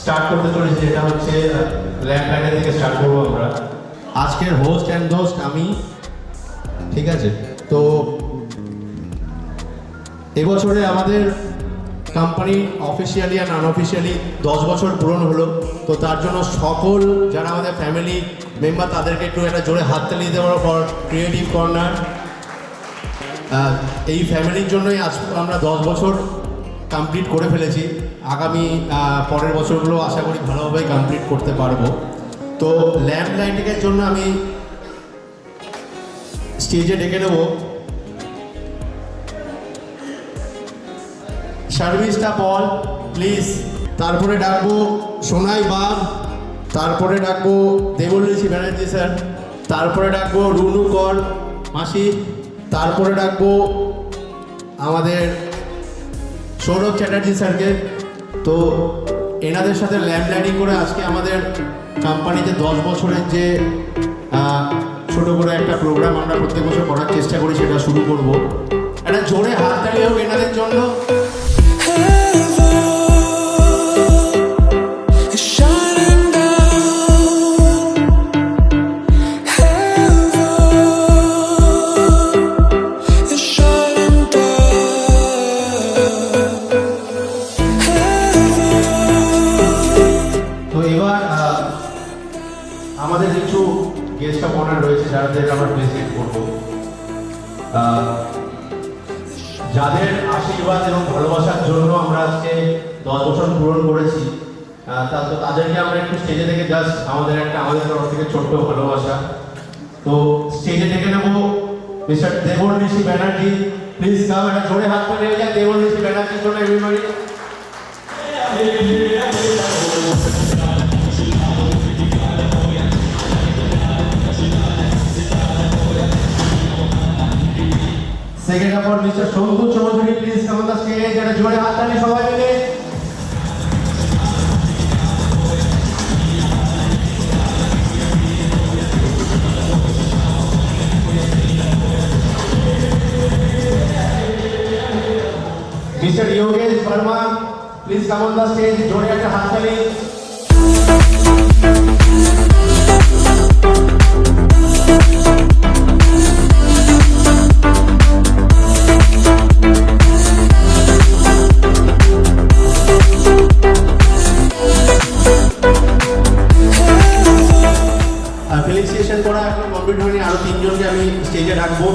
Start করতে চলেছি, যেটা হচ্ছে ল্যাম্প লাইনের থেকে স্টার্ট করবো আমরা। আজকের হোস্ট অ্যান্ড দোস্ট আমি, ঠিক আছে? তো এবছরে আমাদের কোম্পানি অফিসিয়ালি আর আনঅফিসিয়ালি 10 বছর পূরণ হলো। তো তার জন্য সকল যারা আমাদের ফ্যামিলি মেম্বার তাদেরকে একটু একটা জোরে হাততালি দিতে পারো ফর ক্রিয়েটিভ কর্নার। এই ফ্যামিলির জন্যই আজ আমরা 10 বছর কমপ্লিট করে ফেলেছি। আগামী পরের বছরগুলো আশা করি ভালোভাবেই কমপ্লিট করতে পারবো। তো ল্যাম্প লাইটিংয়ের জন্য আমি স্টেজে ডেকে নেব সার্ভিসটা পল প্লিজ, তারপরে ডাকবো সোনাই বাগ, তারপরে ডাকবো দেবলৃষি ব্যানার্জি স্যার, তারপরে ডাকবো রুনু কর মাসি, তারপরে ডাকবো আমাদের সৌরভ চ্যাটার্জি স্যারকে। তো এনাদের সাথে ল্যাম্প লাইটিং করে আজকে আমাদের কোম্পানিতে 10 বছরের যে ছোটো করে একটা প্রোগ্রাম আমরা প্রত্যেক বছর করার চেষ্টা করি সেটা শুরু করব। একটা জোরে হাততালি হোক এনাদের জন্য। আমাদের কিছু গেস্ট অফ অনার রয়েছে যাদের আমরা প্রেজেন্ট করব, যাদের আশীর্বাদ এবং ভালোবাসার জন্য আমরা আজকে 10 বছর পূরণ করেছি। তো তাদেরকে আমরা একটু স্টেজে থেকে জাস্ট আমাদের তরফ থেকে ছোট্ট ভালোবাসা। তো স্টেজে ডেকে নেব মিস্টার দেবলৃষি ব্যানার্জি, প্লিজ কাম। একটা জোরে হাত তুলে নিয়ে যান দেবলৃষি ব্যানার্জির জন্য everybody. Second of all, Mr. Shondu Chaudhary, please come on the stage. And a jore haath tali সবাই মিলে। Mr. Yogesh Verma, please come on the stage. জোরে একটা হাত তালি। ফেলিসিয়েশন করা এখন কমপ্লিট হয়নি, আরো 3 জনকে আমি স্টেজে রাখবো।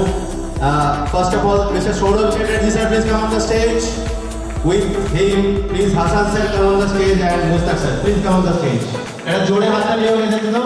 First of all mister Sourav Chatterjee sir, please come on the stage. With him please Hasan sir come on the stage and Mushtaq sir please come on the stage. এটা জোরে হাততালি হোক এদের জন্য।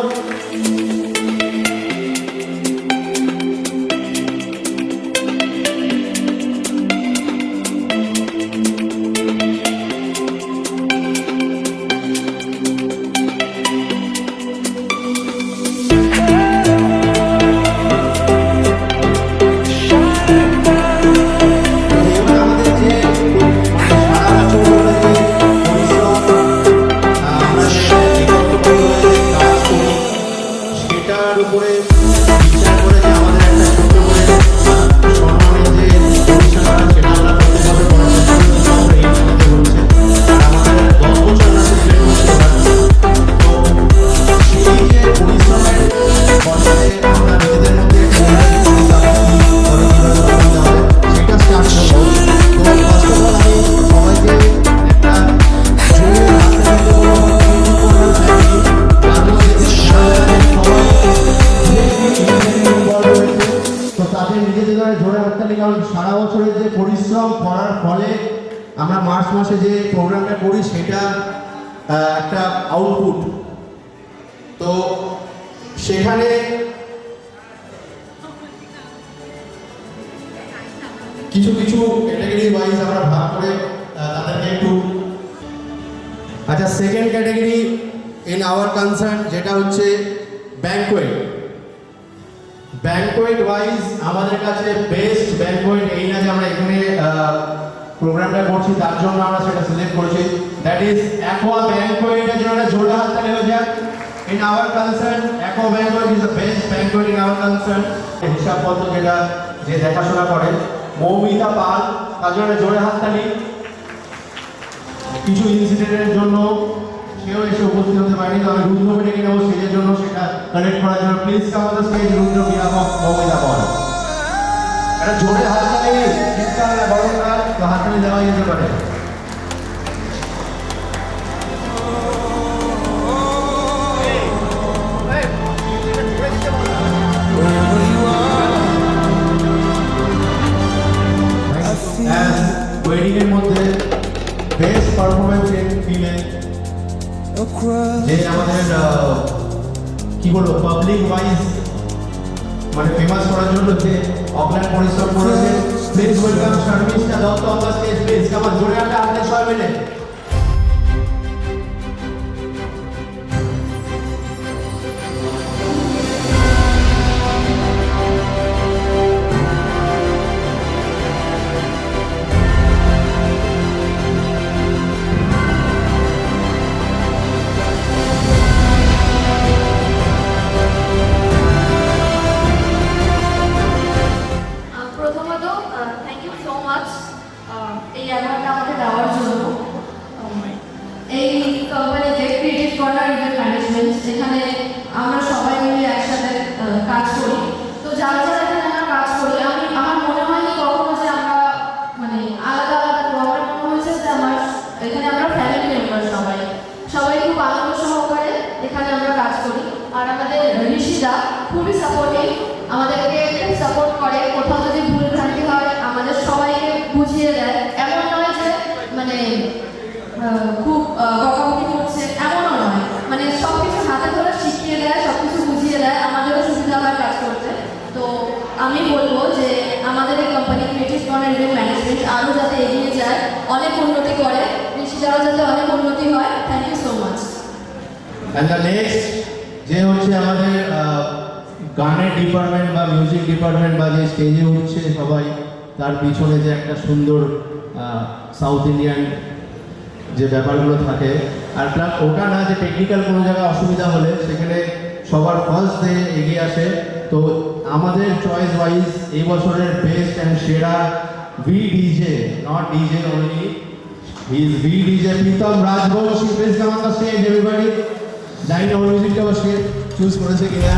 সারা বছরের যে পরিশ্রম করার ফলে আমরা মার্চ মাসে যে প্রোগ্রামটা করি সেটা একটা আউটপুট। তো সেখানে কিছু কিছু ক্যাটাগরি ওয়াইজ আমরা ভাগ করে তাদেরকে একটু। আচ্ছা, second category in our concern যেটা হচ্ছে ব্যাংকোয়েট। ব্যাংকোয়েট ওয়াইজ আমাদের কাছে বেস্ট ব্যাংকোয়েট, এই না যে আমরা এখানে প্রোগ্রামটা করছি তার জন্য আমরা সেটা সিলেক্ট করেছি, দ্যাট ইজ অ্যাকোয়া ব্যাংকোয়েট। এর জন্য জোরে হাততালি হয়ে যাক। In our concern aqua banquet is the best banquet in our concern. হিসাবপত্র যেটা যে দেখাশোনা করে মৌমিতা পাল, তার জন্য জোরে হাততালি। কিছু ইনসিডেন্টের জন্য সেও এসে উপস্থিত হতে পারেনি, তো আমি রুদ্রকে ডেকে নেবো স্টেজের জন্য, সেটা কানেক্ট করার জন্য। Please come on the stage Rudra behalf of Moumita বল। একটা জোরে হাততালি, চিৎকার না বড় না, তো হাততালি দেওয়া যেতে পারে। ওয়েডিং এর মধ্যে বেস্ট পারফরমেন্স ইন ফিমেল, যে আমাদের কি বলবো পাবলিক ওয়াইজ মানে ফেমাস করার জন্য যে অফলাইন পরিশ্রম করেছে। Please welcome Sharmistha Dutta on the stage. Please come on, জোরে একটা হাতে সবাই মিলে। প্রথমত থ্যাংক ইউ সো মাচ এই অ্যাওয়ার্ডটা আমাকে দেওয়ার জন্য। এই কোম্পানিতে ক্রিয়েটিভ কর্নার ইভেন্ট ম্যানেজমেন্ট, এখানে আমরা সবাই মিলে একসাথে কাজ করি। তো যারা যারা এখানে আমরা কাজ করি, আমার মনে হয়নি কখনো যে আমরা মানে আলাদা আলাদা প্রোগ্রাম, মনে হয়েছে যে এখানে আমরা ফ্যামিলি মেম্বার, সবাই খুব আনন্দ সহকারে এখানে আমরা কাজ করি। আর আমাদের ঋষিদা খুবই সাপোর্টিভ, আমাদেরকে খুব সাপোর্ট করে। কোথাও যদি ভুল ভ্রান্তি হয় আমাদের সবাইকে বুঝিয়ে দেয়। এমন নয় যে মানে খুব বকাবকি করছে, এমনও নয়, মানে সব কিছু হাতে ধরে শিখিয়ে দেয়, সব কিছু বুঝিয়ে দেয়, আমাদেরও সুবিধা হয় কাজ করতে। তো আমি বলবো যে আমাদের এই company creative corner event management আরও যাতে এগিয়ে যায়, অনেক উন্নতি করে, ঋষিদারও যাতে অনেক উন্নতি হয়। Thank you so much. And the next যে হচ্ছে আমাদের গানের ডিপার্টমেন্ট বা মিউজিক ডিপার্টমেন্ট, বা যে স্টেজে উঠছে সবাই, তার পিছনে যে একটা সুন্দর সাউথ ইন্ডিয়ান যে ব্যাপারগুলো থাকে, আর প্লাস ওটা না যে টেকনিক্যাল কোনো জায়গায় অসুবিধা হলে সেখানে সবার ফার্স্ট ডে এগিয়ে আসে। তো আমাদের চয়েস ওয়াইজ এই বছরের বেস্ট অ্যান্ড সেরা V DJ, not DJ only, he is V DJ Pritam Rajbanshi. Please come on the stage everybody. জানি না ওর মিউজিকটা সে চুজ করেছে কিনা।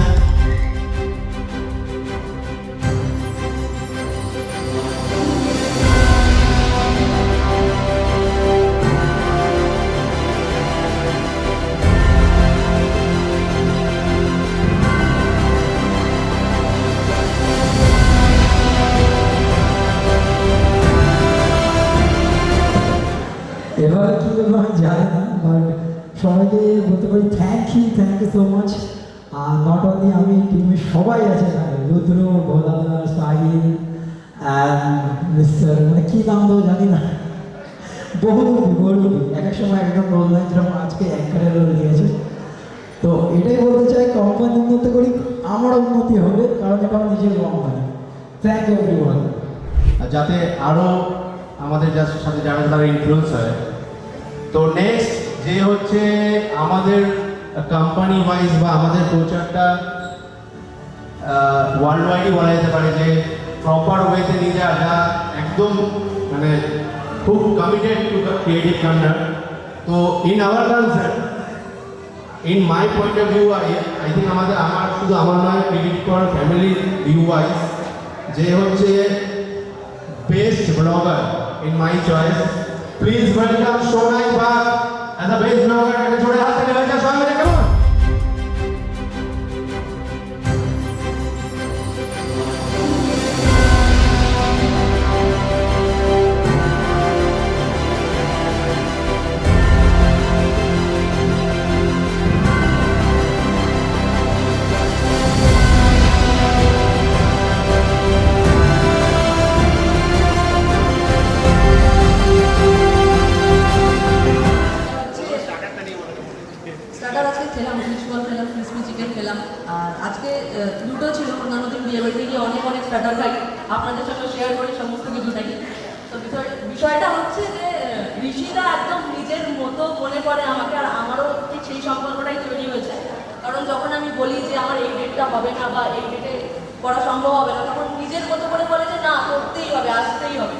এবার কি বলবো আমি জানি না, বাট সবাইকে বলতে পারি থ্যাংক ইউ সো মাচ। আর নট অনলি আমি, টিমের সবাই আছে এখানে, রুদ্র, ভোলাদা, সাহিল অ্যান্ড মিস্টার মানে কী নাম দেবো জানি না, বহুরূপী এক এক সময় একদম রোল লাইন, যেরকম আজকে অ্যাঙ্কারের রোল দিয়েছে। তো এটাই বলতে চাই, কোম্পানি উন্নতি করি, আমারও উন্নতি হবে, কারণ এটা আমার নিজের কোম্পানি। Thank you everyone. যাতে আরও আমাদের সাথে যারা তারা ইনফ্লুয়েন্স হয়। তো নেক্সট যে হচ্ছে আমাদের কোম্পানি ওয়াইজ বা আমাদের প্রচারটা ওয়ার্ল্ড ওয়াইডই বলা যেতে পারে, যে প্রপার ওয়েতে নিয়ে যাওয়া, যা একদম মানে খুব committed to the creative corner. তো in our concert, in my point of view, I think আমার শুধু আমার নয়, creative corner family view wise, যে হচ্ছে best blogger in my choice. Please welcome Shonai Bag as a best blogger. And jode haath tale welcome Shonai, come on. আজকে দুটো ছিল, অন্যান্য দিন বিয়ে বাড়িতে গিয়ে অনেক স্টার্টার খাই, আপনাদের সঙ্গে শেয়ার করি সমস্ত কিছু থাকি। তো বিষয়টা হচ্ছে যে ঋষিদা একদম নিজের মতো মনে করে আমাকে, আর আমারও ঠিক সেই সম্পর্কটাই তৈরি হয়েছে। কারণ যখন আমি বলি যে আমার এই ডেটটা হবে না বা এই ডেটে করা সম্ভব হবে না, তখন নিজের মতো করে বলে যে না, করতেই হবে, আসতেই হবে।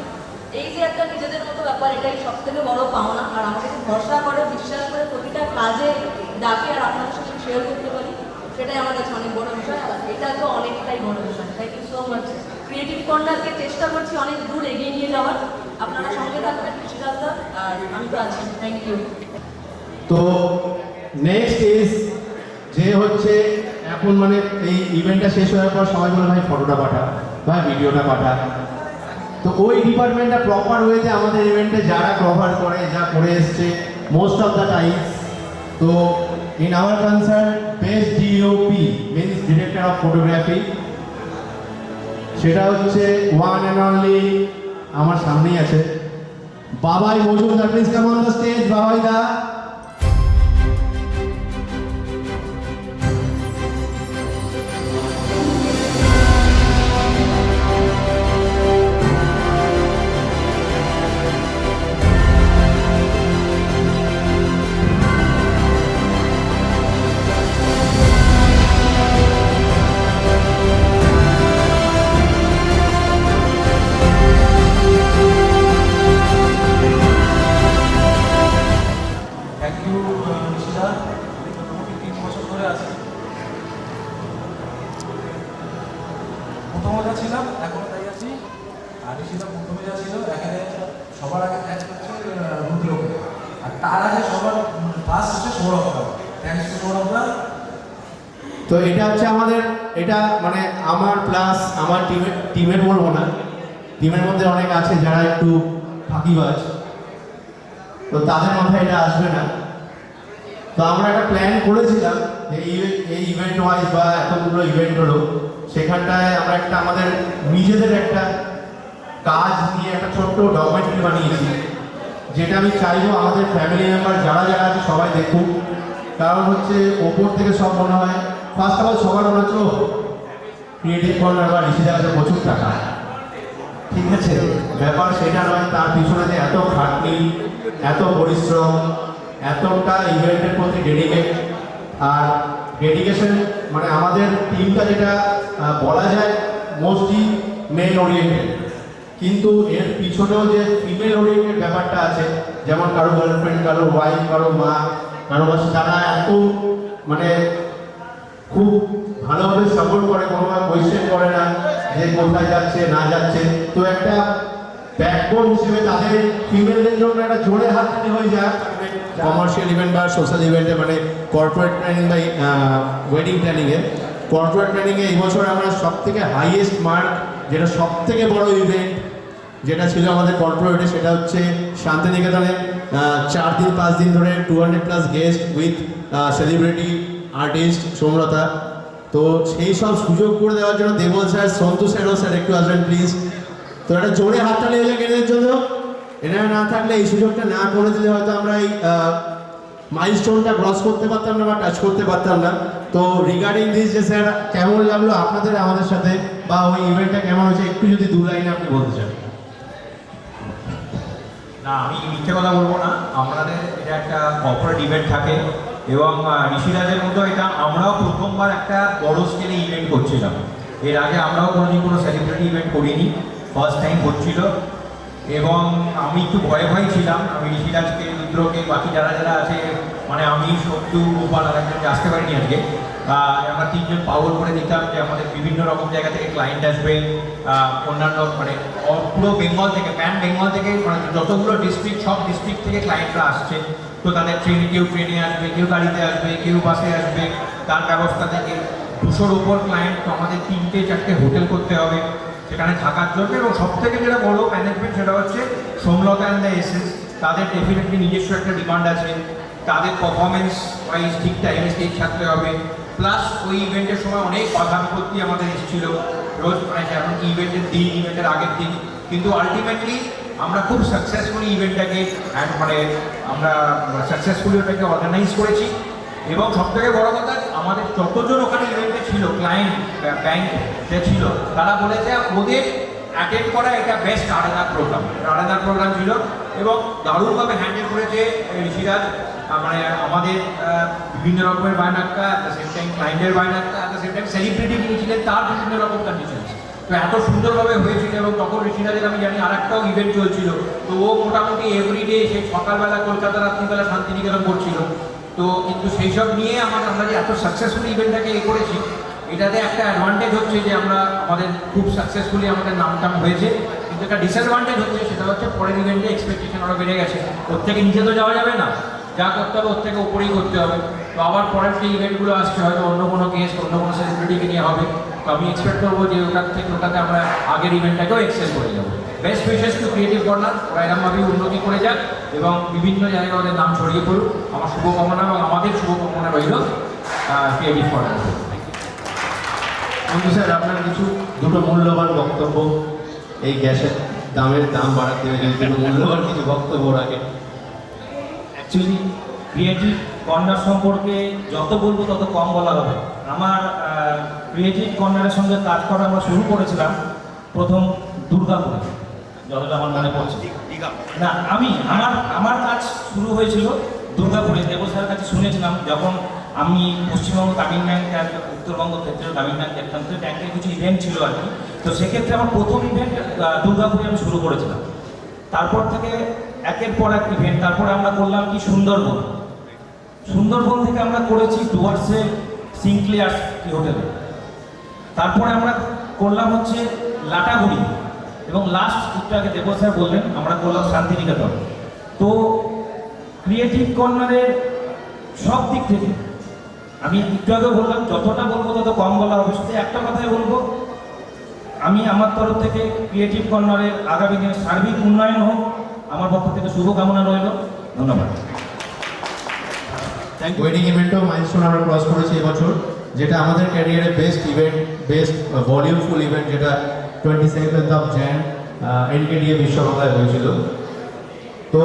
এই যে একটা নিজেদের মতো ব্যাপার, এটাই সব থেকে বড় পাওনা। আর আমাকে খুব ভরসা করে, বিশ্বাস করে প্রতিটা কাজে ডাকে আর আপনাদের সাথে শেয়ার করতে পারি, সেটাই আমার কাছে অনেক বড় বিষয়। আর এটা তো অনেকটাই বড় বিষয়। Thank you so much. Creative কর্নারকে চেষ্টা করছি অনেক দূর এগিয়ে নিয়ে যাওয়ার। আপনারা সঙ্গে থাকবেন, কৃষিকাজদা, আর আমি তো আছি। Thank you. তো নেক্সট ইজ যে হচ্ছে এখন মানে এই ইভেন্টটা শেষ হওয়ার পর সবাই বলে ভাই ফটোটা পাঠা বা ভিডিওটা পাঠা। তো ওই ডিপার্টমেন্টটা প্রপার ওয়েতে আমাদের ইভেন্টে যারা কভার করে, যা করে এসছে মোস্ট অফ দ্য টাইমস। তো in our concern best DOP means director of photography, সেটা হচ্ছে ওয়ান অ্যান্ড অনলি আমার সামনেই আছে Babai Majumdar. Please come on the stage Babai da. Thank you Rishida, মোটামুটি 3 বছর ধরে আছি। প্রথমে যা ছিলাম এখনও তাই আছি। আর ঋষিদা প্রথমে যা ছিল, এখানে সবার আগে থ্যাংকস হচ্ছে রুদ্রকে, আর তার আগে সবার ফার্স্ট হচ্ছে সৌরভদা। Thanks to সৌরভদা। তো এটা হচ্ছে আমাদের, এটা মানে আমার প্লাস আমার টিমের বলবো না, টিমের মধ্যে অনেক আছে যারা একটু ফাঁকিবাজ, তো তাদের মাথায় এটা আসবে না। তো আমরা একটা প্ল্যান করেছিলাম যে এই ইভেন্ট ওয়াইজ বা এতগুলো ইভেন্ট হলো, সেখানটায় আমরা একটা আমাদের নিজেদের একটা কাজ নিয়ে একটা ছোট্ট ডকুমেন্টারি বানিয়েছি, যেটা আমি চাইবো আমাদের ফ্যামিলি মেম্বার যারা যারা আছে সবাই দেখুক। কারণ হচ্ছে ওপর থেকে সব মনে হয়, ফার্স্ট অফ অল সবার মনে হচ্ছে ক্রিয়েটিভ কর্নার বা ঋষিদার কাছে প্রচুর টাকা, ঠিক আছে? ব্যাপার সেটা নয়, তার পিছনে যে এত খাটনি, এত পরিশ্রম, এতটা ইভেন্টের প্রতি ডেডিকেট। আর ডেডিকেশন মানে আমাদের টিমটা যেটা বলা যায় মোস্টলি মেল ওরিয়েন্টেড, কিন্তু এর পিছনেও যে ফিমেল ওরিয়েন্টেড ব্যাপারটা আছে, যেমন কারো গার্লফ্রেন্ড, কারো ওয়াইফ, কারো মা, কারো বাসা, তারা এত মানে খুব ভালোভাবে সাপোর্ট করে, কোনোভাবে কোয়েশ্চেন করে না যে কোথায় যাচ্ছে না যাচ্ছে। তো একটা ব্যাকবোন হিসেবে তাদের ফিমেলদের জন্য একটা জোরে হাত দিতে হয়ে যায় কমার্শিয়াল ইভেন্ট বা সোশ্যাল ইভেন্টে, মানে কর্পোরেট প্ল্যানিং বা ওয়েডিং প্ল্যানিংয়ে। কর্পোরেট প্ল্যানিংয়ে এই বছর আমরা সব থেকে হাইয়েস্ট মার্ক, যেটা সব থেকে বড় ইভেন্ট যেটা ছিল আমাদের কর্পোরেটে, সেটা হচ্ছে শান্তিনিকেতনে 4 দিন 5 দিন ধরে 200+ guest with celebrity artist Somlata. তো সেই সব সুযোগ করে দেওয়ার জন্য দেবল স্যার, সন্তু স্যার একটু আসবেন প্লিজ। তো একটা জোরে হাততালি হয়ে যায় এদের জন্য। এনারা না থাকলে, এই সুযোগটা না করে দিলে হয়তো আমরা এই মাইলস্টোনটা ক্রস করতে পারতাম না বা টাচ করতে পারতাম না। তো রিগার্ডিং দিস যে স্যার কেমন লাগলো আপনাদের আমাদের সাথে, বা ওই ইভেন্টটা কেমন হয়েছে, একটু যদি 2 লাইনে আপনি বলতে চান। না, আমি মিথ্যে কথা বলবো না। আমাদের এটা একটা কর্পোরেট ইভেন্ট থাকে এবং ঋষিরাজের মতো এটা আমরাও প্রথমবার একটা বড় স্কেলে ইভেন্ট করছিলাম। এর আগে আমরাও কোনোদিন কোনো সেলিব্রিটি ইভেন্ট করিনি, ফার্স্ট টাইম হচ্ছিল। এবং আমি একটু ভয়ে ছিলাম। আমি ঋষিরাজকে, রুদ্রকে, বাকি যারা যারা আছে, মানে আমি সত্যু, গোপাল আর একজন আসতে পারিনি আজকে। আমরা 3 জন পাগল করে দিতাম যে আমাদের বিভিন্ন রকম জায়গা থেকে ক্লায়েন্ট আসবে, অন্যান্য মানে পুরো বেঙ্গল থেকে, প্যান বেঙ্গল থেকে, মানে যতগুলো ডিস্ট্রিক্ট, সব ডিস্ট্রিক্ট থেকে ক্লায়েন্টরা আসছে। তো তাদের কেউ ট্রেনে আসবে, কেউ গাড়িতে আসবে, কেউ বাসে আসবে, তার ব্যবস্থা থেকে 200-র উপর ক্লায়েন্ট। তো আমাদের 3-4টে হোটেল করতে হবে সেখানে থাকার জন্য। এবং সব থেকে যেটা বড় ম্যানেজমেন্ট, সেটা হচ্ছে সোমলতা অ্যান্ড দ্য এসেন্স। তাদের ডেফিনেটলি নিজস্ব একটা ডিমান্ড আছে, তাদের পারফরমেন্স ওয়াইজ ঠিক টাইমে স্টেজ থাকতে হবে। প্লাস ওই ইভেন্টের সময় অনেক বাধা বিপত্তি আমাদের এসেছিল রোজ, মানে যেমন ইভেন্টের দিন, ইভেন্টের আগের দিন। কিন্তু আলটিমেটলি আমরা খুব সাকসেসফুলি ইভেন্টটাকে মানে আমরা সাকসেসফুলি ওটাকে অর্গানাইজ করেছি। এবং সবথেকে বড় কথা, আমাদের যতজন ওখানে ইভেন্টে ছিল, ক্লায়েন্ট, ব্যাংক যে ছিল, তারা বলেছে ওদের অ্যাটেন্ড করা এটা বেস্ট আরেনার প্রোগ্রাম ছিল। এবং দারুণভাবে হ্যান্ডেল করেছে ঋষিরাজ। মানে আমাদের বিভিন্ন রকমের বায়নাক্কা, অ্যাট দ্য সেম টাইম ক্লায়েন্টের বায়নাক্কা, at the same time celebrity যিনি ছিলেন তার বিভিন্ন রকম কন্ডিশনস। তো এত সুন্দরভাবে হয়েছিল। এবং তখন ঋষিরাজের আমি জানি আর একটাও ইভেন্ট চলছিল, তো ও মোটামুটি এভরিডে সেই সকালবেলা কলকাতা, রাত্রিবেলা শান্তিনিকেতন করছিল। তো কিন্তু সেই সব নিয়ে আমরা যে এত সাকসেসফুল ইভেন্টটাকে করেছি, এটাতে একটা অ্যাডভান্টেজ হচ্ছে যে আমরা আমাদের খুব সাকসেসফুলি আমাদের নামটাম হয়েছে। কিন্তু একটা ডিসঅ্যাডভান্টেজ হচ্ছে, সেটা হচ্ছে পরের ইভেন্টে এক্সপেকটেশন আরও বেড়ে গেছে। ওর থেকে নিচে তো যাওয়া যাবে না, যা করতে হবে ওর থেকে উপরেই করতে হবে। তো আবার পরের যে ইভেন্টগুলো আসছে হয়তো অন্য কোনো গেস্ট, অন্য কোনো সেলিব্রিটিকে নিয়ে হবে, তো আমি এক্সপেক্ট করবো যে ওটাতে আমরা আগের ইভেন্টটাকেও এক্সেল করে যাবো। Best wishes to creative corner, ওরা এরকমভাবেই উন্নতি করে যাক এবং বিভিন্ন জায়গায় ওদের নাম ছড়িয়ে পড়ুক। আমার শুভকামনা এবং আমাদের শুভকামনা রইল ক্রিয়েটিভ কর্নার। বন্ধু স্যার, আপনার কিছু দুটো মূল্যবান বক্তব্য এই গ্যাসের দাম বাড়াতে হলে দুটো মূল্যবান কিছু বক্তব্য রাখেন। অ্যাকচুয়ালি ক্রিয়েটিভ কর্নার সম্পর্কে যত বলবো তত কম বলা হবে। আমার ক্রিয়েটিভ কর্নারের সঙ্গে কাজ করা আমরা শুরু করেছিলাম প্রথম দুর্গাপুরে, যতটা আমার মনে পড়ছে। না, আমার কাজ শুরু হয়েছিল দুর্গাপুরে। দেবো স্যারের কাছে শুনেছিলাম যখন আমি পশ্চিমবঙ্গ গ্রামীণ ব্যাংক আর উত্তরবঙ্গ ক্ষেত্রে গ্রামীণ ব্যাংক দেখতাম, তো ব্যাংকের কিছু ইভেন্ট ছিল আর কি। তো সেক্ষেত্রে আমার প্রথম ইভেন্ট দুর্গাপুরে আমি শুরু করেছিলাম। তারপর থেকে একের পর এক ইভেন্ট, তারপরে আমরা করলাম কি সুন্দরবন থেকে আমরা করেছি ডুয়ার্সে সিনক্লিয়ার্স হোটেলে। তারপরে আমরা করলাম হচ্ছে লাটাগুড়ি, এবং লাস্ট একটু আগে দেব স্যার বললেন আমরা করলাম শান্তিনিকেতন। তো ক্রিয়েটিভ কর্নারের সব দিক থেকে আমি একটু আগে বললাম যতটা বলবো তত কম বলা হবে। শুধু একটা কথাই বলবো, আমি আমার তরফ থেকে ক্রিয়েটিভ কর্নারের আগামী দিনে সার্বিক উন্নয়ন হোক, আমার পক্ষ থেকে শুভকামনা রইল। ধন্যবাদ। ওয়েডিং ইভেন্টও মাইলস্টোন আমরা ক্রস করেছি এবছর, যেটা আমাদের ক্যারিয়ারে বেস্ট ইভেন্ট, বেস্ট ভলিউমফুল ইভেন্ট, যেটা 27th of Jan NKDA বিশ্ববাংলায় হয়েছিল। তো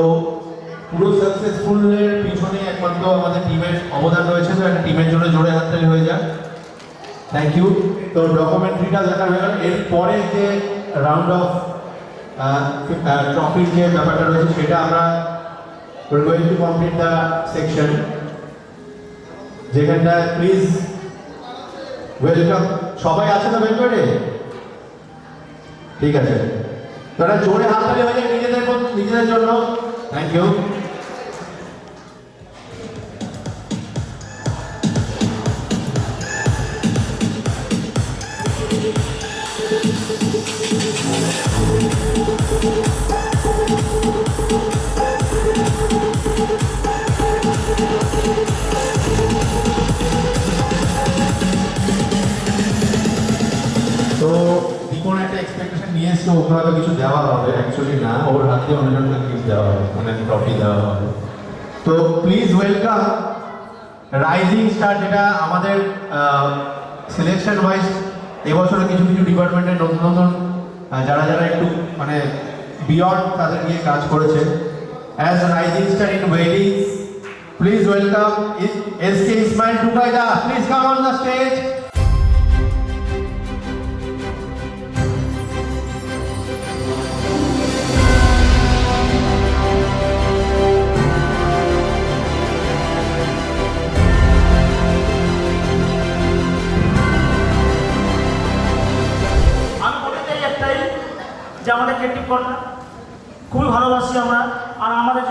পুরো সাকসেসফুলের পিছনে একমাত্র আমাদের টিমের অবদান রয়েছে, তো একটা টিমের জন্য জোরে হাততালি হয়ে যায়। Thank you. তো ডকুমেন্টারিটা দেখা হয়ে গেল। এরপরে যে রাউন্ড অফ ট্রফির যে ব্যাপারটা রয়েছে সেটা আমরা going to complete the section, যেখানটা প্লিজ ওয়েলকাম। সবাই আছে তো বেলকটে? ঠিক আছে, তোরা জোরে হাততালি হয়ে যায় নিজেদের জন্য। Thank you. তো দীপন একটা এক্সপেকটেশন নিয়ে এসছে, ওকে হয়তো কিছু দেওয়া হবে। অ্যাকচুয়ালি না, ওর হাতে অন্যজনকে গিফট দেওয়া হবে, মানে ট্রফি দেওয়া হবে। তো প্লিজ ওয়েলকাম রাইজিং স্টার, যেটা আমাদের সিলেকশন ওয়াইজ এবছরে কিছু কিছু ডিপার্টমেন্টের নতুন নতুন যারা একটু মানে বিয়ন্ড তাদের নিয়ে কাজ করেছে। As rising star in weddings, please welcome SK Ismail টুকাইদা। Please come on the stage. যে আমাদের ক্রিয়েটিভ কর্নার খুবই ভালোবাসি আমরা, আর আমাদের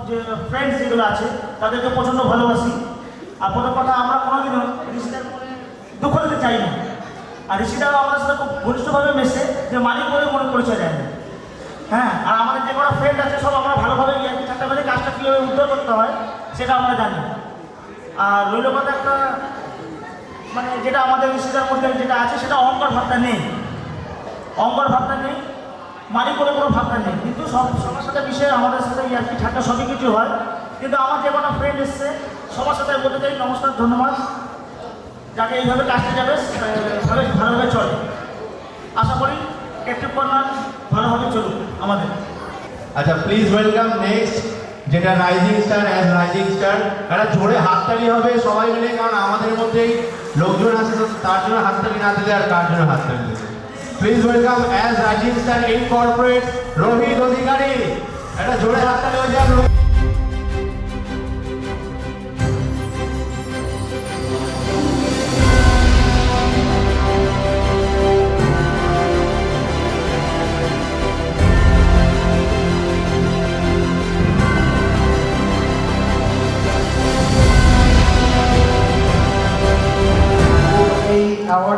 যে ফ্রেন্ডস যেগুলো আছে তাদেরকে প্রচণ্ড ভালোবাসি। আর প্রথম কথা, আমরা কোনোদিনও ঋষিদার দুঃখ দিতে চাই না, আর ঋষিদাও আমাদের সাথে খুব ঘনিষ্ঠভাবে মেশে, যে মালিক বলে মনে পরিচয় দেয় না। হ্যাঁ, আর আমাদের যে কোনো ফ্রেন্ড আছে সব আমরা ভালোভাবে একটা করে কাজটা কীভাবে উদ্ধার করতে হয় সেটা আমরা জানি। আর রইল কথা একটা, মানে যেটা আমাদের ঋষিদার মধ্যে যেটা আছে সেটা অহংকার ভাবটা নেই, মালিক বলে কোনো ভাবনা নেই। কিন্তু সবার সাথে বিষয়ে আমাদের সাথে ইয়ার্কি ঠাট্টা সবই কিছু হয়। কিন্তু আমার যে কোনো ফ্রেন্ড এসছে সবার সাথে বলতে চাই নমস্কার, ধন্যবাদ, যাকে এইভাবে কাজটা যাবে ভালোভাবে চলে। আশা করি ক্রিয়েটিভ কর্নার ভালোভাবে চলুক আমাদের। আচ্ছা, প্লিজ ওয়েলকাম নেক্সট, যেটা rising star. As rising star একটা জোরে হাততালি হবে সবাই মিলে, কারণ আমাদের মধ্যেই লোকজন আছে, তো তার জন্য হাততালি না দিলে আর কার জন্য হাততালি দিলে। Please welcome as rising star in corporate Rohit Adhikari. একটা জোরে হাততালি হয়ে যাক।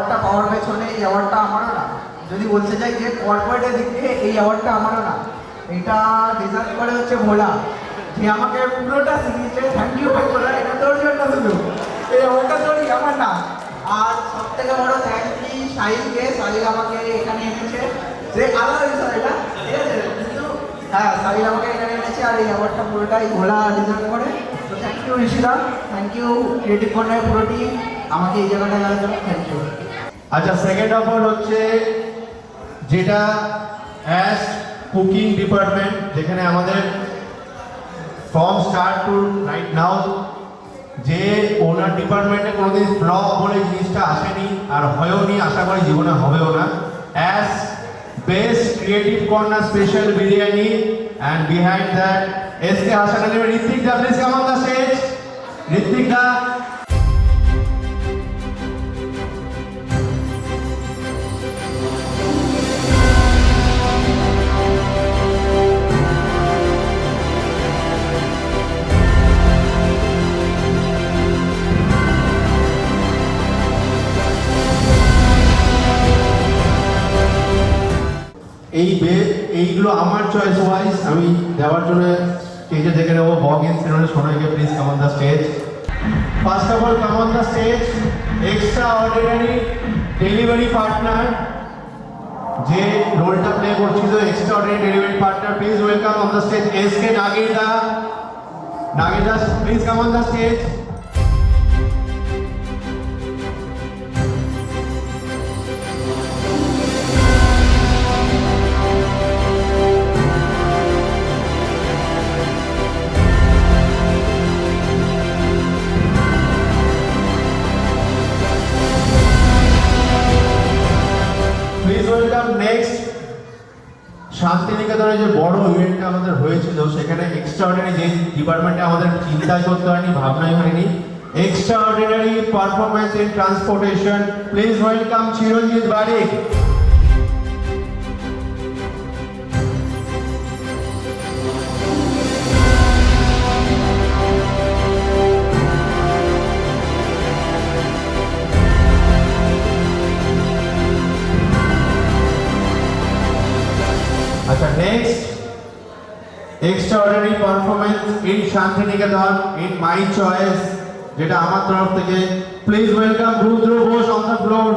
অ্যাওয়ার্ডটা পাওয়ার পেছনে এই অ্যাওয়ার্ডটা আমারও না, যদি বলতে চাই যে কর্পোরেটের দিক থেকে এই অ্যাওয়ার্ডটা আমারও না, এটা ডিজার্ভ করে হচ্ছে ভোলা, যে আমাকে পুরোটা শিখিয়েছে। থ্যাংক ইউ ভাই ভোলা, এটা তোর জন্য শুধু, এই অ্যাওয়ার্ডটা তোরই, আমার না। আর সব থেকে বড় থ্যাংক ইউ সাহিলকে, সাহিল আমাকে এখানে এনেছে, যে আলাদা বিষয় এটা, ঠিক আছে, কিন্তু হ্যাঁ সাহিল আমাকে এখানে এনেছে, আর এই অ্যাওয়ার্ডটা পুরোটাই ভোলা ডিজার্ভ করে। তো থ্যাংক ইউ ঋষিদা, থ্যাংক ইউ ক্রিয়েটিভ কর্নারের পুরো টিম, আমাকে এই জায়গাটায় যাওয়ার জন্য থ্যাংক ইউ। আচ্ছা, সেকেন্ড অফার হচ্ছে যেটা অ্যাজ কুকিং ডিপার্টমেন্ট, যেখানে আমাদের from start to right now যে ওনার ডিপার্টমেন্টে কোনোদিন ফ্লপ বলে জিনিসটা আসেনি আর হয়ও নি, আশা করি জীবনে হবেও না। As best creative corner special biryani, and behind that SK Hasan Ali, Ritwik da, please come on the stage. Ritwik da, এইগুলো আমার চয়েস ওয়াইজ আমি দেওয়ার জন্য স্টেজে দেখে নেবো। বগ ইন সিনেমা সোনাইকে, please come on the stage. First of all come on the stage extraordinary delivery partner, যে রোলটা প্লে করছিল extraordinary delivery partner, please welcome on the stage SK নাগিরদা। নাগিরদা, please come on the stage. Next, শান্তিনিকেতনে যে বড় ইভেন্টটা আমাদের হয়েছিল, সেখানে এক্সট্রাঅর্ডিনারি যে ডিপার্টমেন্টে আমাদের চিন্তাই করতে হয়নি, ভাবনাই হয়নি, extraordinary performance in transportation, please welcome Chiranjit Barik. আচ্ছা, next extraordinary performance in Shantiniketan in my choice, যেটা আমার তরফ থেকে, please welcome Rudra Ghosh on the floor.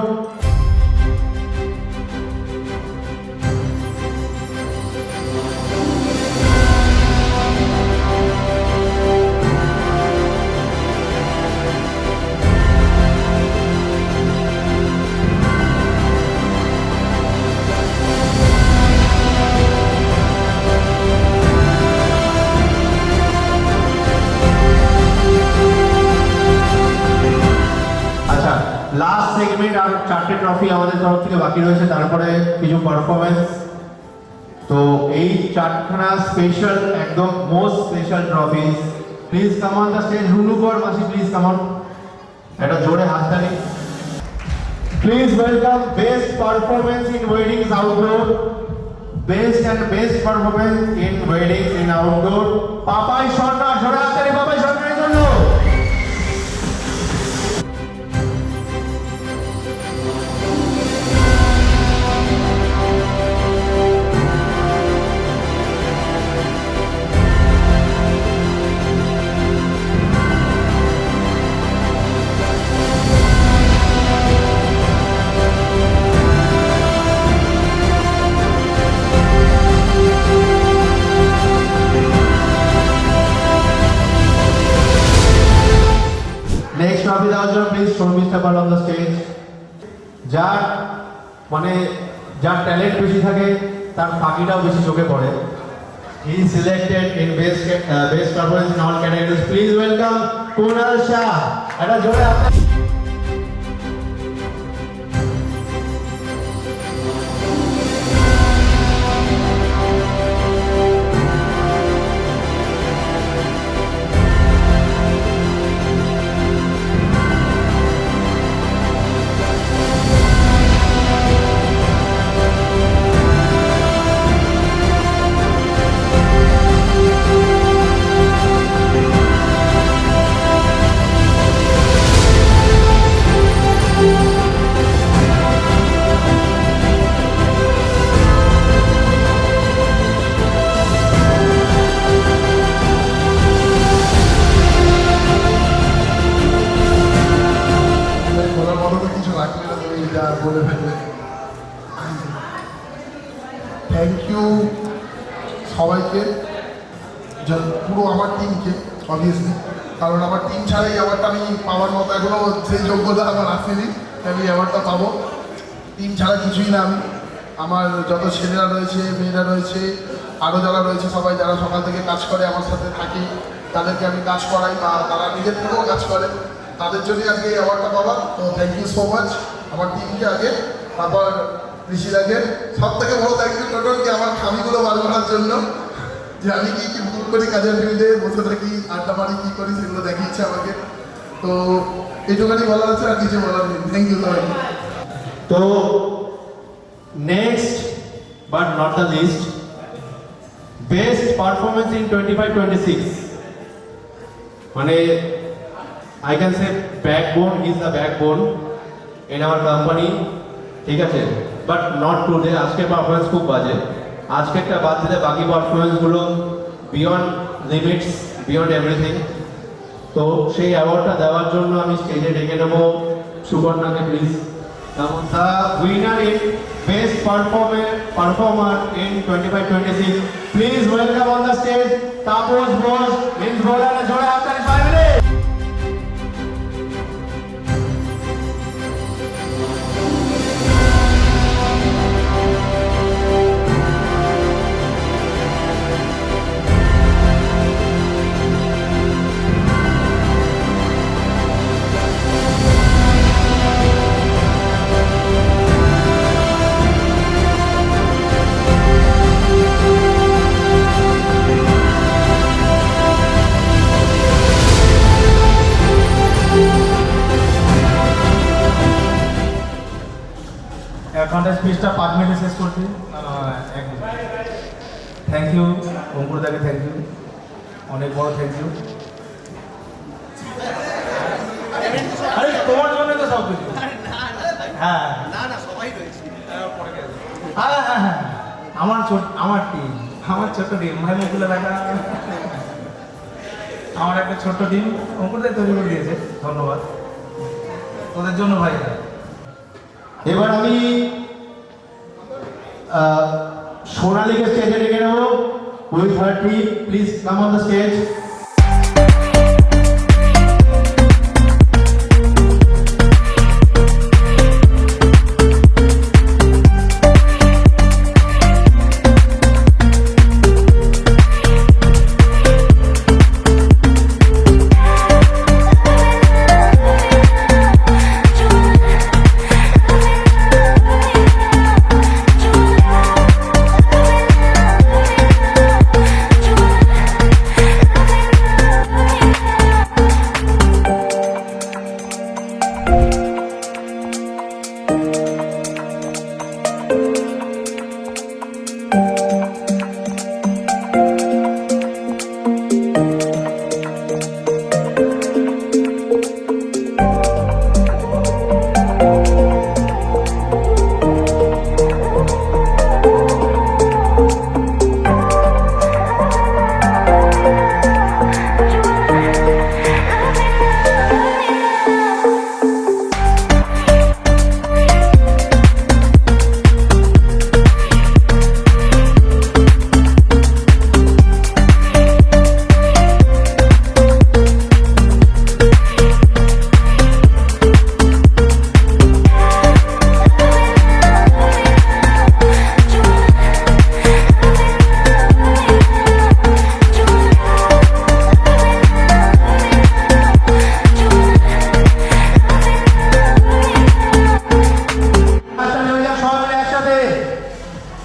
Last segment, আর 4টে ট্রফি আমাদের তরফ থেকে বাকি রয়েছে, তারপরে কিছু পারফরমেন্স। তো এই 4খানা স্পেশাল, একদম most special trophies, please come on the stage. Runu Kar মাসি, প্লিজ কাম অন, এটা জোরে হাততালি। Please welcome best performance in weddings outdoor, best and best performance in weddings in outdoor, Papai Sarkar. জোরে হাততালি পাপাই সরকারের জন্য। নেক্সট ট্রফি দেওয়ার জন্য please Sharmistha Pal on the stage. যার ট্যালেন্ট বেশি থাকে তার ফাঁকিটাও বেশি চোখে পড়ে। He is selected in best performance in all categories, please welcome Kunal Shah. এটা জোরে আপনার। থাকলে না তুমি যা বলে ফেলবে। থ্যাংক ইউ সবাইকে, পুরো আমার টিমকে অবভিয়াসলি, কারণ আমার টিম ছাড়া এই অ্যাওয়ার্ডটা আমি পাওয়ার মতো এখনও সেই যোগ্যতা আমার আসেনি, আমি অ্যাওয়ার্ডটা পাবো। টিম ছাড়া কিছুই না আমি, আমার যত ছেলেরা রয়েছে, মেয়েরা রয়েছে, আরও যারা রয়েছে সবাই যারা সকাল থেকে কাজ করে আমার সাথে থাকি, তাদেরকে আমি কাজ করাই বা তারা নিজের থেকেও কাজ করে, তাদের জন্যই আজকে এই অ্যাওয়ার্ডটা পাবা। তো থ্যাংক ইউ সো মাচ আমার টিমকে আগে, তারপর ঋষিদাকে। সব থেকে বড় থ্যাংক ইউ টোটলকে আমার খামিগুলো বার করার জন্য, যে আমি কী কী ভুল করি কাজের ফিল্ডে, বসে থাকি, আড্ডা মারি, কী করি সেগুলো দেখিয়েছে আমাকে। তো এইটুখানি বলার আছে, আর কিছু বলার নেই। থ্যাংক ইউ সবাই। তো next but not the list, best performance in 25-26, মানে I can say backbone is the backbone in our company, ঠিক আছে, বাট নট টুডে। আজকের পারফরমেন্স খুব বাজে, আজকেরটা বাদ দিলে বাকি পারফরমেন্সগুলো বিয়ন্ড লিমিটস, বিয়ন্ড এভরিথিং। তো সেই অ্যাওয়ার্ডটা দেওয়ার জন্য আমি স্টেজে ডেকে নেবো সুবর্ণাকে, please. The winner in Best Performer in 25-26, please welcome on the stage Taposh Bose, Vince Bowler, and Jode Akhtar 5 minutes. Contest স্পিচটা 5 মিনিটে শেষ করছি। থ্যাংক ইউ অঙ্কুরদাকে, থ্যাংক ইউ, অনেক বড় থ্যাংক ইউ। আরে তোমার জন্য তো সব কিছু। হ্যাঁ হ্যাঁ হ্যাঁ হ্যাঁ, আমার টিম, আমার ছোট্ট টিম, ভাই মুখগুলো দেখা, আমার একটা ছোট্ট টিম অঙ্কুরদাই তৈরি করে দিয়েছে, ধন্যবাদ তোদের জন্য ভাই। এবার আমি সোনালীকে স্টেজে ডেকে নেব with her team, please come on the stage.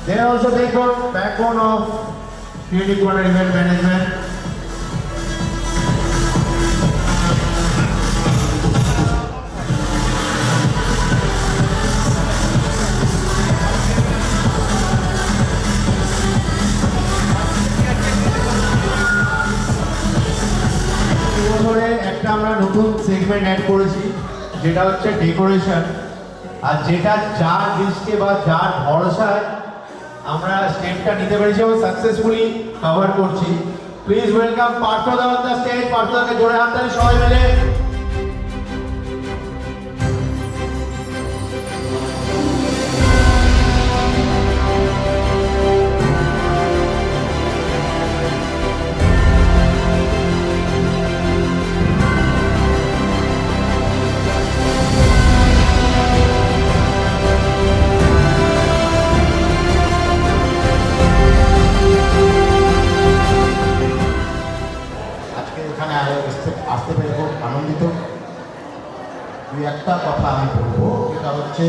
They are also backbone of Creative Corner Event Management. একটা আমরা নতুন সেগমেন্ট অ্যাড করেছি, যেটা হচ্ছে ডেকোরেশন, আর যেটা যার দৃষ্টি বা যার ভরসায় আমরা স্টেপটা নিতে পেরেছি এবং সাকসেসফুলি কভার করছি। প্লিজ ওয়েলকাম পার্থদা অন দ্য স্টেজ। পার্থদাকে জোরে হাত তালি সবাই মিলে। একটা কথা আমি বলবো, যেটা হচ্ছে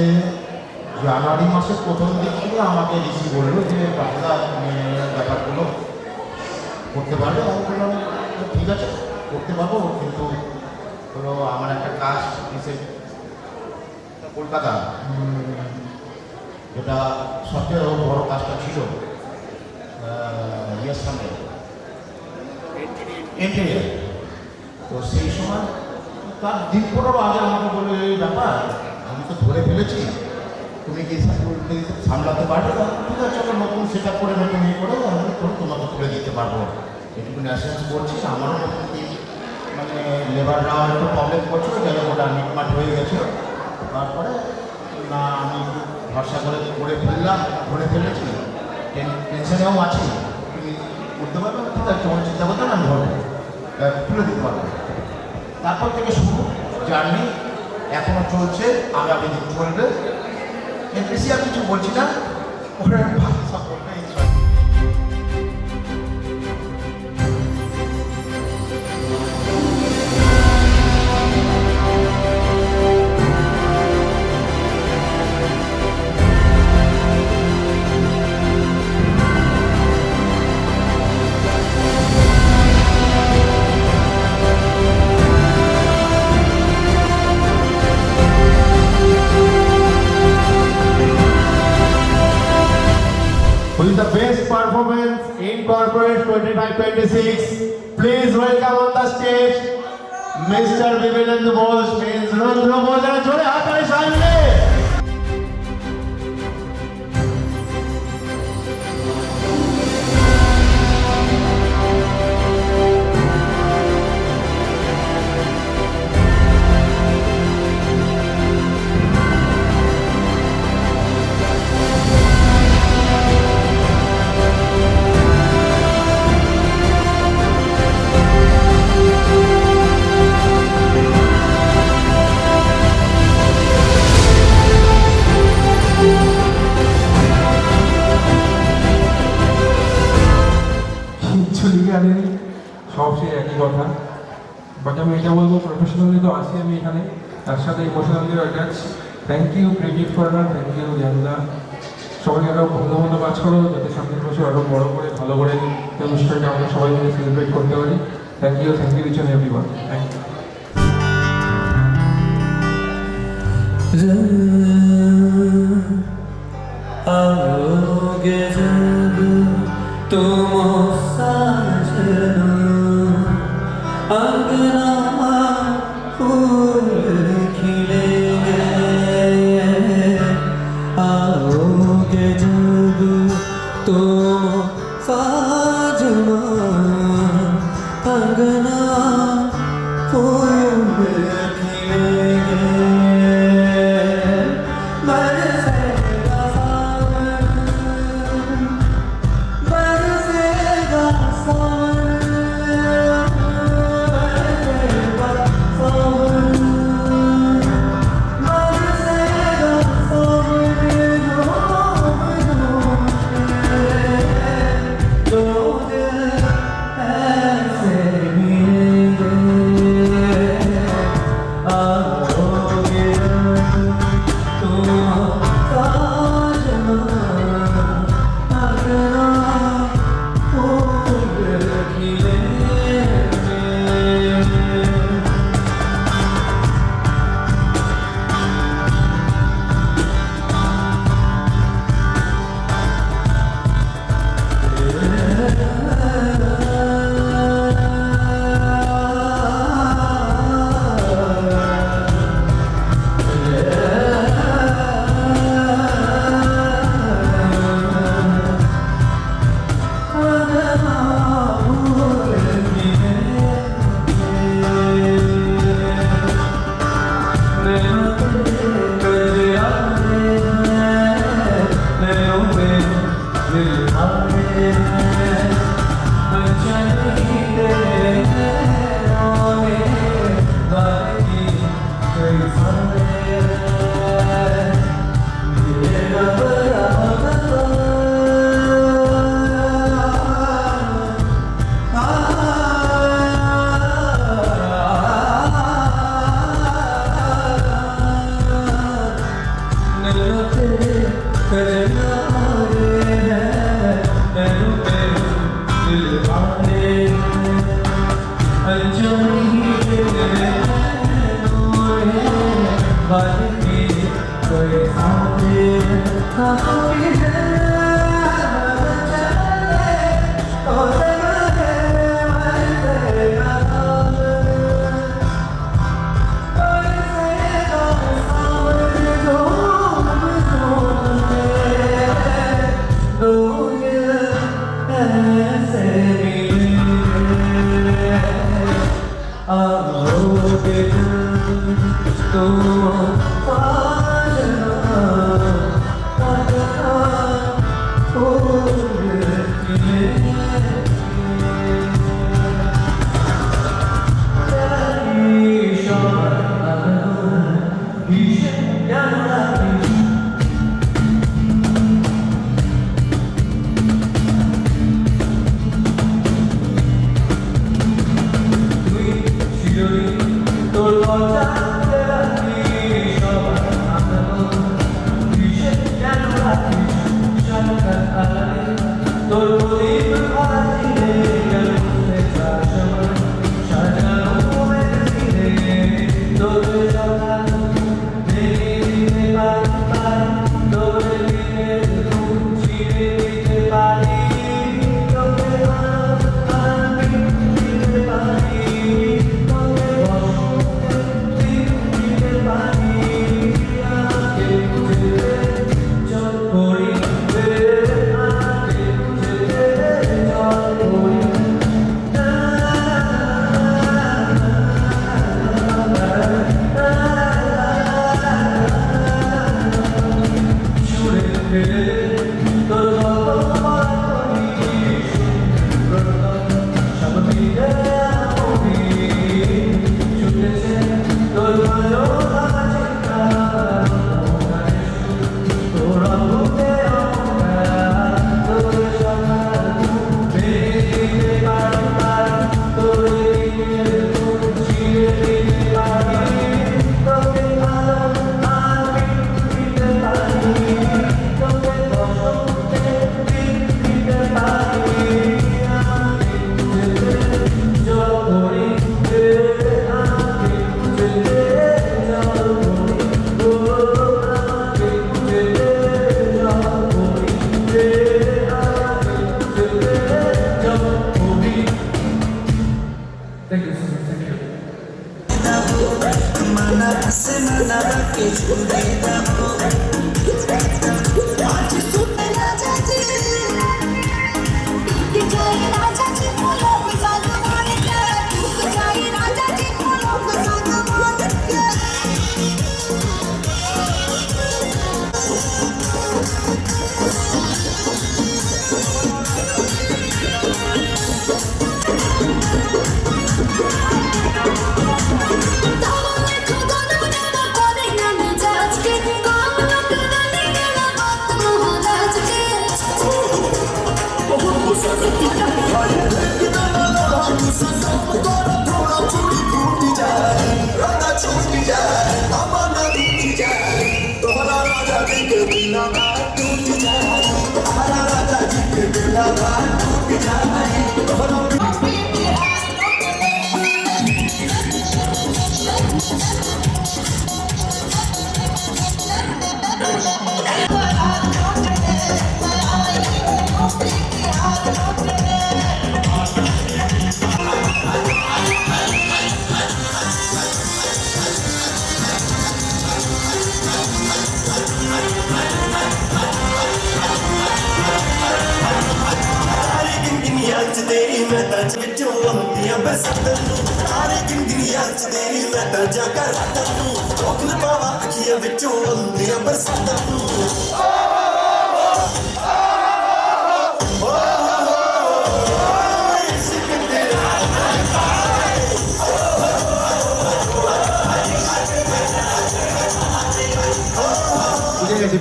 জানুয়ারি মাসের প্রথম দিক থেকে আমাকে ঋষি বললো যে বাংলা ব্যাপারগুলো করতে পারবে। আমি বললাম ঠিক আছে করতে পারবো, কিন্তু হলো আমার একটা কাজ রিসেন্ট কলকাতা, যেটা সবচেয়ে বড় কাজটা ছিল ইয়ের সামনে এন্টেরিয়ার। তো সেই সময় তার দিন 15 আগে আমাকে বলে এই ব্যাপার আমি তো ধরে ফেলেছি, তুমি কি সামলাতে পারবে? ঠিক আছে চলো নতুন সেট আপ করে নতুন ইয়ে করে আমি তোমাকে তুলে দিতে পারবো, এটুকু অ্যাসিওরেন্স করছি। আমারও নতুন মানে লেবাররাও একটু প্রবলেম করছিল, যেন ওটা মিটমাট হয়ে গেছে। তারপরে না আমি একটু ভরসা করে ফেললাম, ধরে ফেলেছি, টেনশনেও আছি, তুমি করতে পারবে? ঠিক আছে তোমার চিন্তা করতে না, আমি ধরবো, তুলে দিতে পারবো। তারপর থেকে শুরু জার্নি, এখনও চলছে, আগামী দিন চলবে। এর বেশি আর কিছু বলছি না, ওরা ভালো সাপোর্ট নেই। Who is the best performance in corporate 25-26? Please welcome on the stage Mr. Vivekananda Bose, Ms. Rudra Bose, and jore haath tale sahibne. Legally সব সেই একই কথা, বাট আমি এটা বলবো প্রফেশনালি তো আছি আমি এখানে, তার সাথে ইমোশনালিও attach. Thank you creative corner, thank you জ্ঞানদা, সবাই আরও ভালো ভালো কাজ করো, যাতে সামনের বছর আরও বড় করে ভালো করে এই অনুষ্ঠানটা আমরা সবাই মিলে সেলিব্রেট করতে পারি। Thank you each and everyone, thank you. आओगे जब तुम साजना, अंगना फूल खिलेंगे। आओगे जब तुम साजना, अंगना फूल खिलेंगे। करते करनारे हैं मैनू तेरू दिल वाले अनजानी तेरे नूरे बन के कोई सामने कहाँ है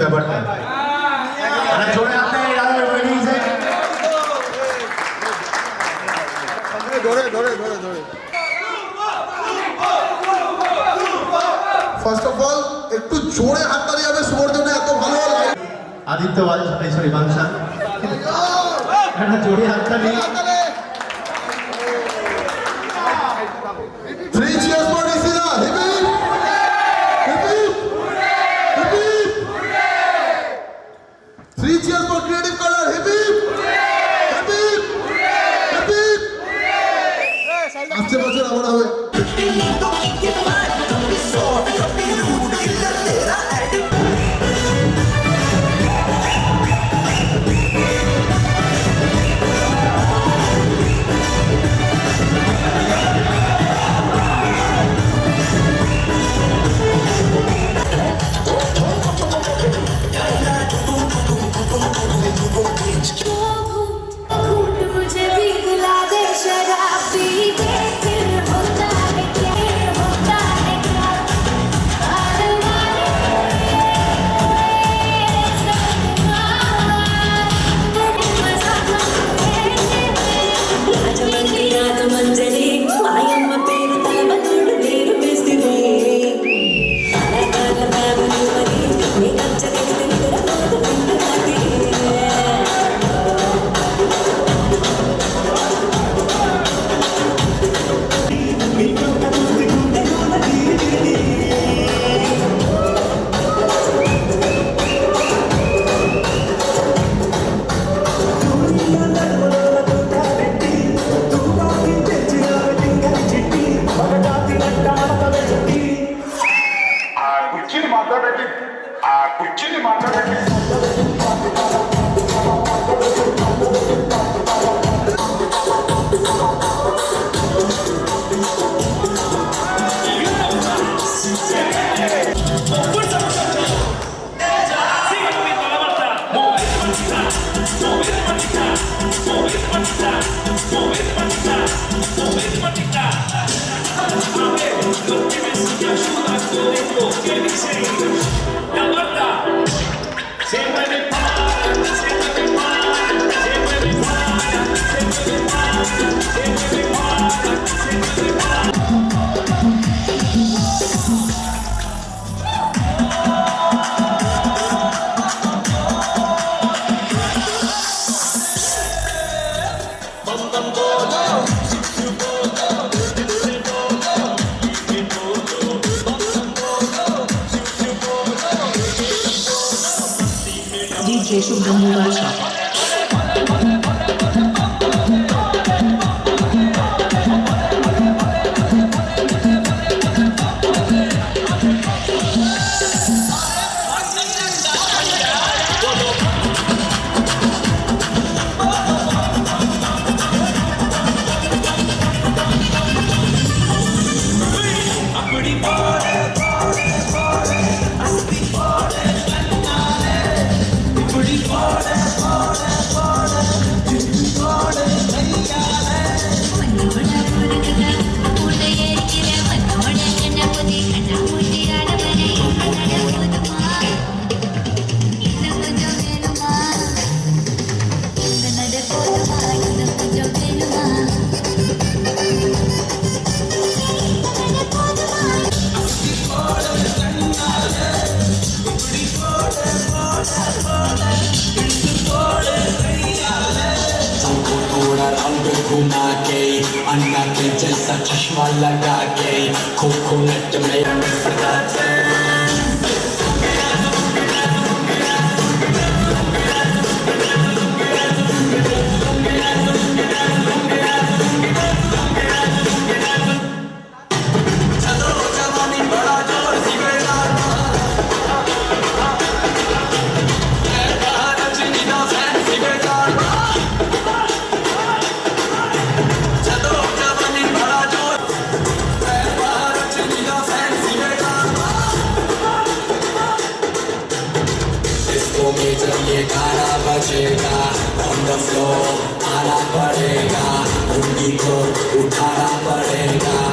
ব্যাপারটা জোরে আপনি ফার্স্ট অফ অল একটু জোরে হাততালি হবে শুভর জন্য, এত ভালো আদিত্য সরি বাংশা একটা জোরে হাততালি। 3 cheers for Risina. Hip hip. Hip hip. Hip hip. 3 cheers for Creative Corner. Hip hip. Hip hip. Hip hip. আসছে বছর আমরা হবে। मुझे भी पिला दे शराब पी के फिर होता है क्या మంజరి మాయమ్మ పేరు తలబతుడు నీరు వేస్తుంది అలకాల బాబులు మరి నీ కంచగలిసి నిద్రపోతు రాత్రి DJ Shubham Mubasha. घुमा के अन्ना के जैसा चश्मा लगा के कोकोनट में ये गाना बजेगा on the floor आना पड़ेगा उंगली को उठाना पड़ेगा